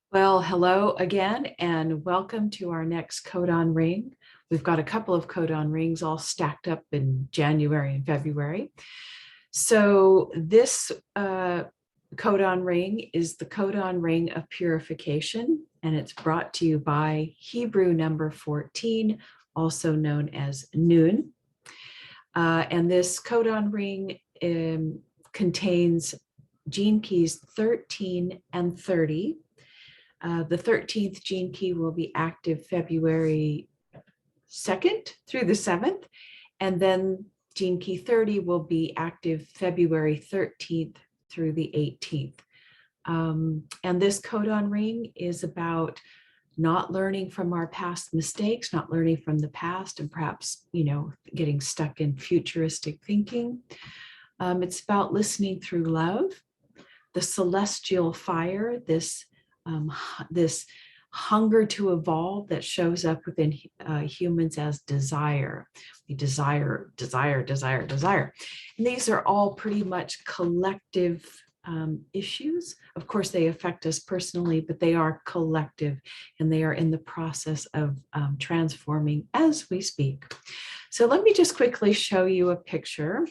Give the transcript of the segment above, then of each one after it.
Well, hello again, and welcome to our next codon ring. We've got a couple of codon rings all stacked up in January and February. So this codon ring is the codon ring of purification, and it's brought to you by Hebrew number 14, also known as Nun. And this codon ring contains gene keys 13 and 30. The 13th gene key will be active February 2nd through the 7th, and then gene key 30 will be active February 13th through the 18th. And this codon ring is about not learning from our past mistakes, not learning from the past, and perhaps, getting stuck in futuristic thinking. It's about listening through love, the celestial fire, this hunger to evolve that shows up within humans as desire. We desire. And these are all pretty much collective issues. Of course, they affect us personally, but they are collective and they are in the process of transforming as we speak. So let me just quickly show you a picture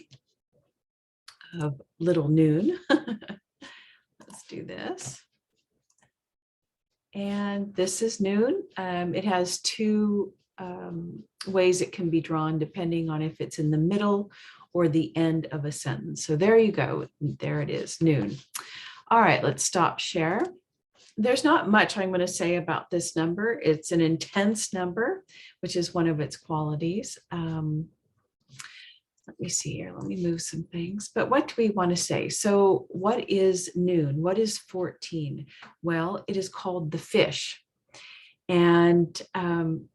of little Nun. Let's do this. And this is Nun. It has two ways it can be drawn depending on if it's in the middle or the end of a sentence. So there you go. There it is, Nun. All right, let's stop share. There's not much I'm going to say about this number. It's an intense number, which is one of its qualities. Let me see here. Let me move some things. But what do we want to say? So what is Nun? What is 14? Well, it is called the fish. And Nun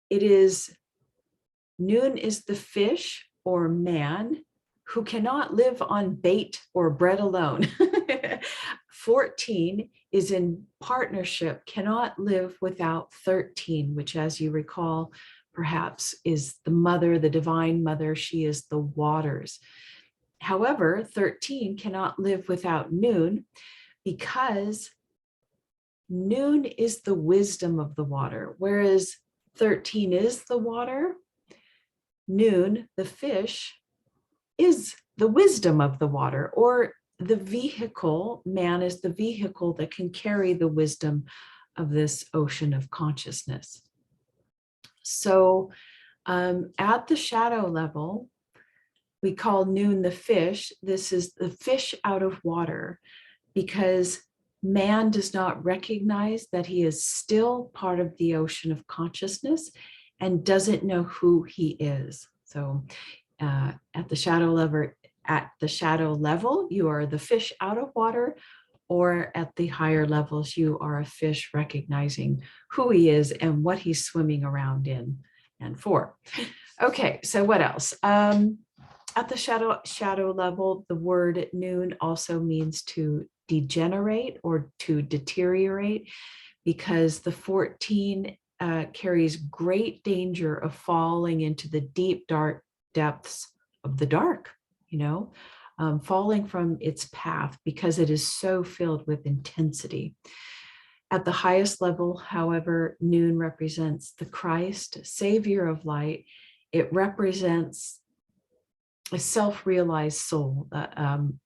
is the fish or man who cannot live on bait or bread alone. 14 is in partnership, cannot live without 13, which, as you recall, perhaps is the mother, the divine mother. She is the waters. However, 13 cannot live without Nun because Nun is the wisdom of the water, whereas 13 is the water. Nun, the fish, is the wisdom of the water, or the vehicle. Man is the vehicle that can carry the wisdom of this ocean of consciousness. So at the shadow level, we call Nun the fish. This is the fish out of water because man does not recognize that he is still part of the ocean of consciousness and doesn't know who he is. So at the shadow level, you are the fish out of water, or at the higher levels, you are a fish recognizing who he is and what he's swimming around in and for. Okay, so what else? At the shadow level, the word Nun also means to degenerate or to deteriorate, because the 14 carries great danger of falling into the deep, dark depths of the dark, falling from its path because it is so filled with intensity. At the highest level, however, Nun represents the Christ, Savior of light. It represents a self-realized soul.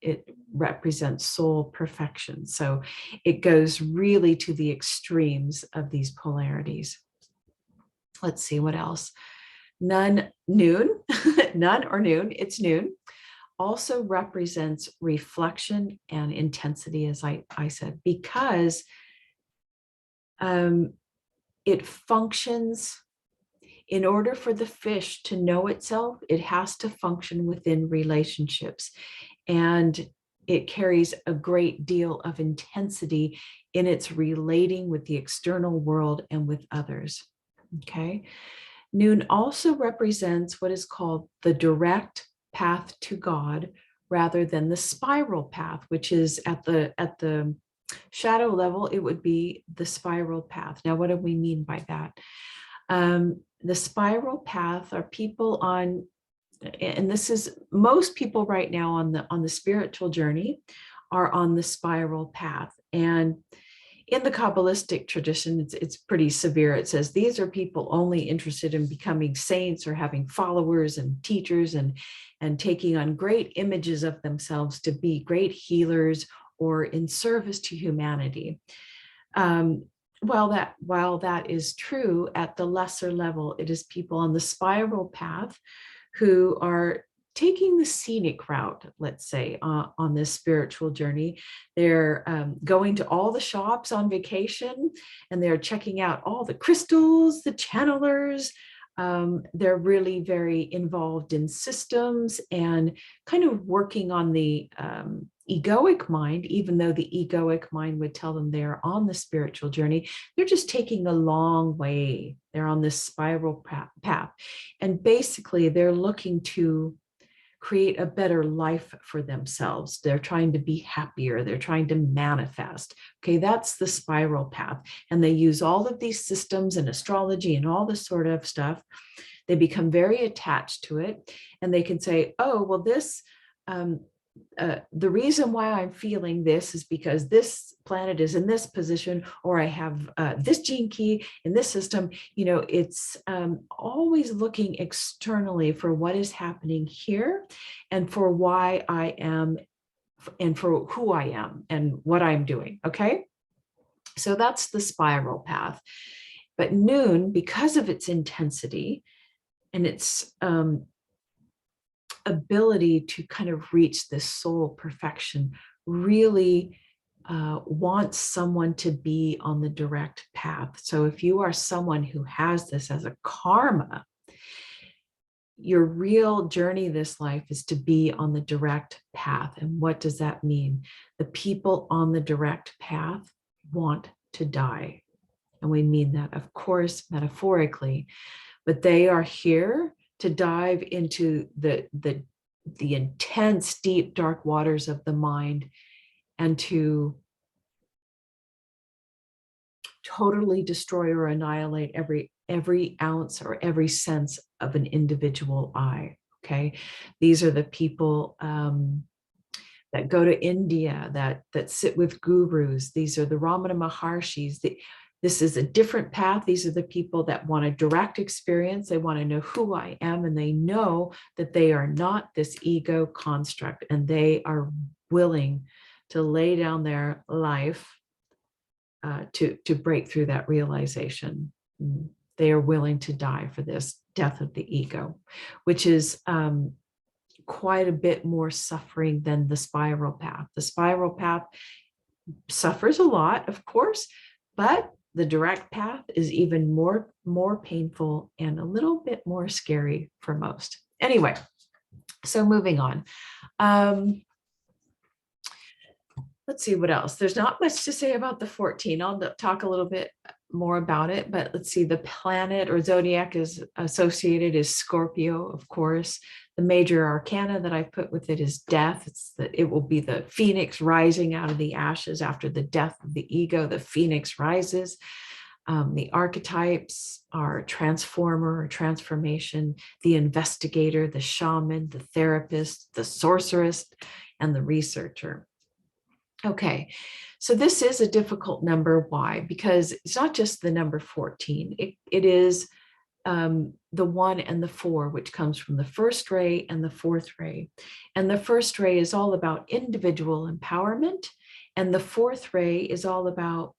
It represents soul perfection. So it goes really to the extremes of these polarities. Let's see what else. Nun or Nun, it's Nun, also represents reflection and intensity, as I said, because it functions. In order for the fish to know itself, it has to function within relationships, and it carries a great deal of intensity in its relating with the external world and with others. Okay. Nun also represents what is called the direct path to God rather than the spiral path, which is at the shadow level, it would be the spiral path. Now, what do we mean by that? The spiral path are people on, and this is most people right now on the spiritual journey, are on the spiral path. And in the Kabbalistic tradition, it's pretty severe. It says these are people only interested in becoming saints or having followers and teachers and taking on great images of themselves to be great healers or in service to humanity. While that is true at the lesser level, it is people on the spiral path who are taking the scenic route, let's say, on this spiritual journey. They're going to all the shops on vacation, and they're checking out all the crystals, the channelers. They're really very involved in systems and kind of working on the egoic mind, even though the egoic mind would tell them they're on the spiritual journey. They're just taking the long way. They're on this spiral path. And basically, they're looking to create a better life for themselves. They're trying to be happier. They're trying to manifest. Okay, that's the spiral path. And they use all of these systems and astrology and all this sort of stuff. They become very attached to it. And they can say, oh, well, this, the reason why I'm feeling this is because this planet is in this position, or I have this gene key in this system. It's always looking externally for what is happening here and for why I am and for who I am and what I'm doing. Okay. So that's the spiral path. But noon, because of its intensity and its ability to kind of reach this soul perfection, really wants someone to be on the direct path. So if you are someone who has this as a karma, your real journey this life is to be on the direct path. And what does that mean? The people on the direct path want to die. And we mean that, of course, metaphorically, but they are here to dive into the intense, deep, dark waters of the mind and to totally destroy or annihilate every ounce or every sense of an individual I. Okay, these are the people that go to India, that sit with gurus. These are the Ramana Maharshis. This is a different path. These are the people that want a direct experience. They want to know who I am, and they know that they are not this ego construct, and they are willing to lay down their life to break through that realization. They are willing to die for this death of the ego, which is quite a bit more suffering than the spiral path. The spiral path suffers a lot, of course, but the direct path is even more painful and a little bit more scary for most. Anyway, so moving on. Let's see what else. There's not much to say about the 14. I'll talk a little bit more about it, but let's see. The planet or zodiac is associated is Scorpio, of course. The major arcana that I put with it is death. It will be the phoenix rising out of the ashes after the death of the ego. The phoenix rises. The archetypes are transformer or transformation, the investigator, the shaman, the therapist, the sorceress, and the researcher. Okay, so this is a difficult number. Why? Because it's not just the number 14. It is the 1 and the 4, which comes from the first ray and the fourth ray. And the first ray is all about individual empowerment. And the fourth ray is all about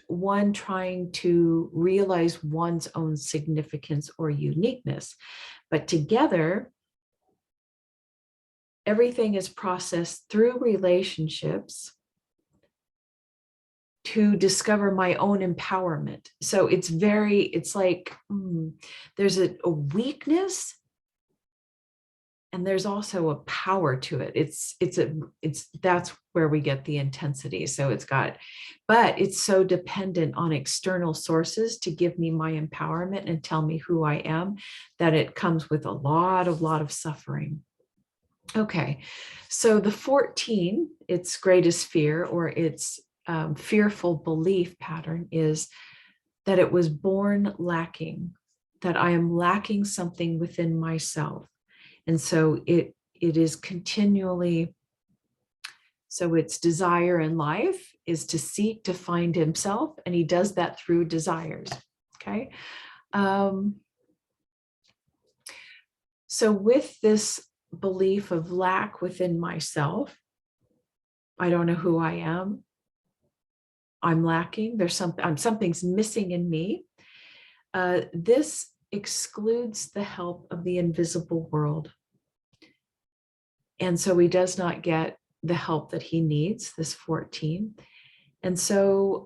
one trying to realize one's own significance or uniqueness. But together, everything is processed through relationships to discover my own empowerment. So it's like there's a weakness and there's also a power to it. That's where we get the intensity. So but it's so dependent on external sources to give me my empowerment and tell me who I am, that it comes with a lot of suffering. Okay, so the 14, its greatest fear or its fearful belief pattern is that it was born lacking, that I am lacking something within myself. And so it is continually So its desire in life is to seek to find himself, and he does that through desires. Okay. So with this belief of lack within myself, I don't know who I am. I'm lacking. There's something's missing in me. This excludes the help of the invisible world. And so he does not get the help that he needs, this 14. And so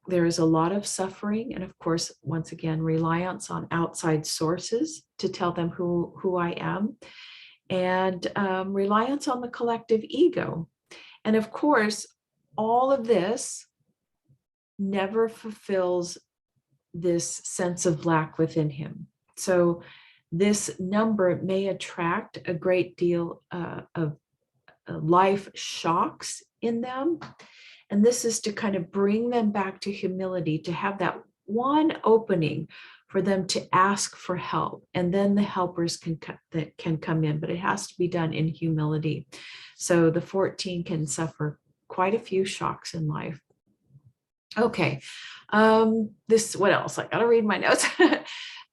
there is a lot of suffering. And of course, once again, reliance on outside sources to tell them who I am, and reliance on the collective ego. And of course, all of this never fulfills this sense of lack within him. So this number may attract a great deal of life shocks in them. And this is to kind of bring them back to humility, to have that one opening for them to ask for help. And then the helpers can come in, but it has to be done in humility. So the 14 can suffer quite a few shocks in life. Okay, what else? I gotta read my notes.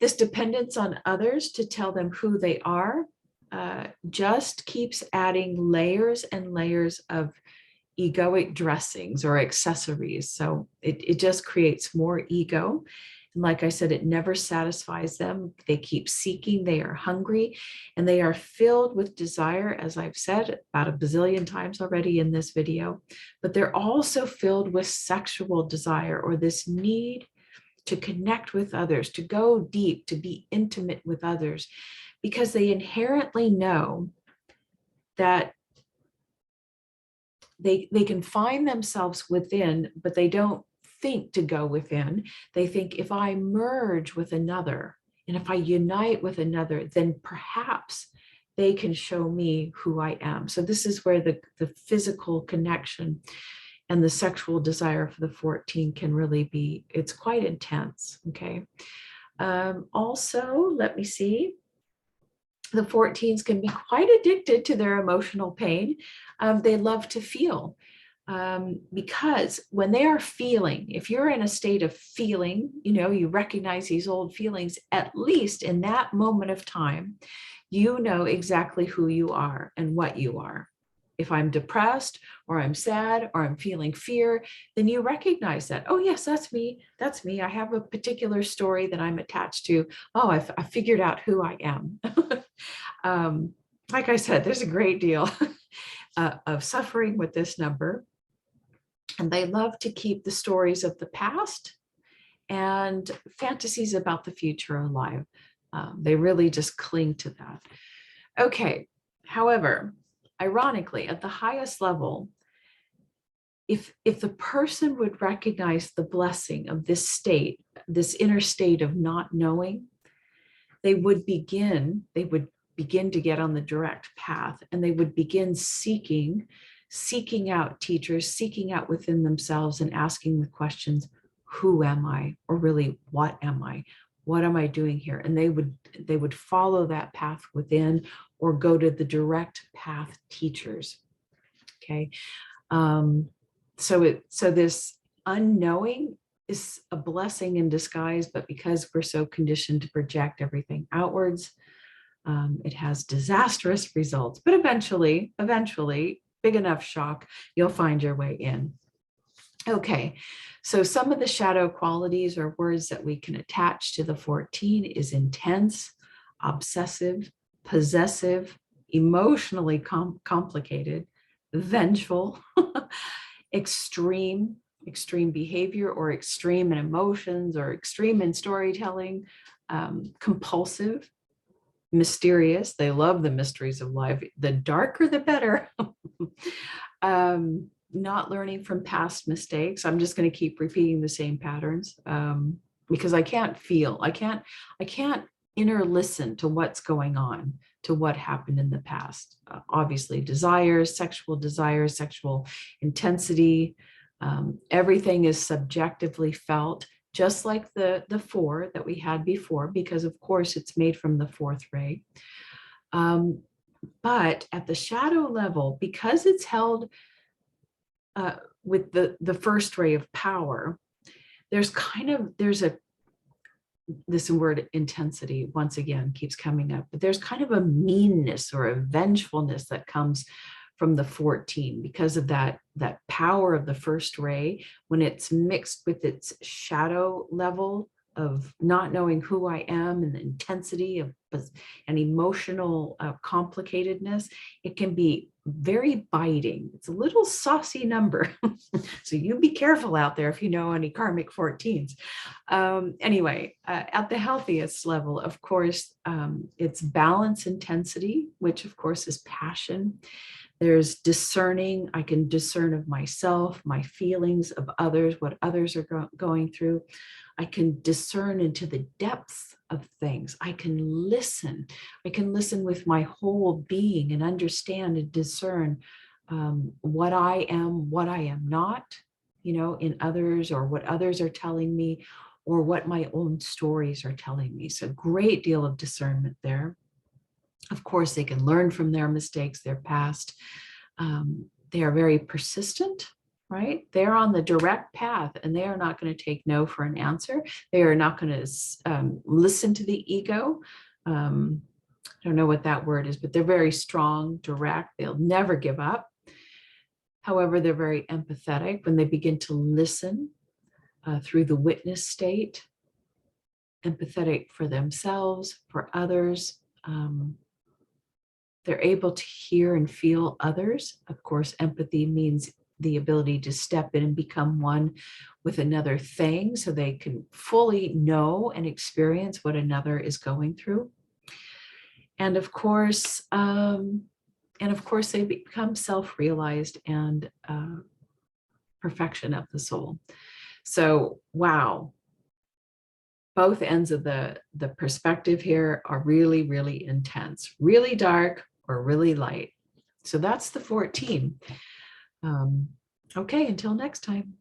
This dependence on others to tell them who they are just keeps adding layers and layers of egoic dressings or accessories. So it just creates more ego. And like I said, it never satisfies them. They keep seeking, they are hungry, and they are filled with desire, as I've said about a bazillion times already in this video. But they're also filled with sexual desire, or this need to connect with others, to go deep, to be intimate with others, because they inherently know that they can find themselves within, but they don't think to go within. They think, if I merge with another, and if I unite with another, then perhaps they can show me who I am. So this is where the physical connection and the sexual desire for the 14 can really be, it's quite intense. Okay. Also, let me see. The 14s can be quite addicted to their emotional pain. They love to feel, because when they are feeling, if you're in a state of feeling, you recognize these old feelings, at least in that moment of time, you know exactly who you are and what you are. If I'm depressed or I'm sad or I'm feeling fear, then you recognize that. Oh, yes, that's me. That's me. I have a particular story that I'm attached to. Oh, I figured out who I am. Like I said, there's a great deal of suffering with this number. And they love to keep the stories of the past and fantasies about the future alive. They really just cling to that. Okay, however, ironically, at the highest level, if the person would recognize the blessing of this state, this inner state of not knowing, they would begin to get on the direct path, and they would begin seeking out teachers, seeking out within themselves and asking the questions, who am I? Or really, what am I? What am I doing here? And they would follow that path within, or go to the direct path teachers. Okay. So this unknowing is a blessing in disguise, but because we're so conditioned to project everything outwards, it has disastrous results. But eventually, big enough shock, you'll find your way in. Okay, so some of the shadow qualities or words that we can attach to the 14 is intense, obsessive, possessive, emotionally complicated, vengeful, extreme behavior, or extreme in emotions, or extreme in storytelling, compulsive, mysterious. They love the mysteries of life. The darker, the better. Not learning from past mistakes. I'm just going to keep repeating the same patterns because I can't inner listen to what's going on, to what happened in the past. Obviously, sexual intensity, everything is subjectively felt, just like the 4 that we had before, because of course it's made from the 4th ray. But at the shadow level, because it's held with the first ray of power, there's this word intensity once again keeps coming up, but there's kind of a meanness or a vengefulness that comes from the 14 because of that power of the first ray. When it's mixed with its shadow level of not knowing who I am and the intensity of an emotional complicatedness, it can be very biting. It's a little saucy number. So you be careful out there if you know any karmic 14s. Anyway, at the healthiest level, of course, it's balance intensity, which of course is passion. There's discerning. I can discern of myself, my feelings, of others, what others are going through. I can discern into the depths of things. I can listen. I can listen with my whole being and understand and discern what I am not, in others, or what others are telling me, or what my own stories are telling me. So a great deal of discernment there. Of course, they can learn from their mistakes, their past. They are very persistent, right? They're on the direct path, and they are not going to take no for an answer. They are not going to listen to the ego. I don't know what that word is, but they're very strong, direct. They'll never give up. However, they're very empathetic when they begin to listen through the witness state, empathetic for themselves, for others. They're able to hear and feel others. Of course, empathy means the ability to step in and become one with another thing, so they can fully know and experience what another is going through. And of course, they become self-realized and perfection of the soul. So, wow. Both ends of the perspective here are really, really intense, really dark or really light. So that's the 14. Okay, until next time.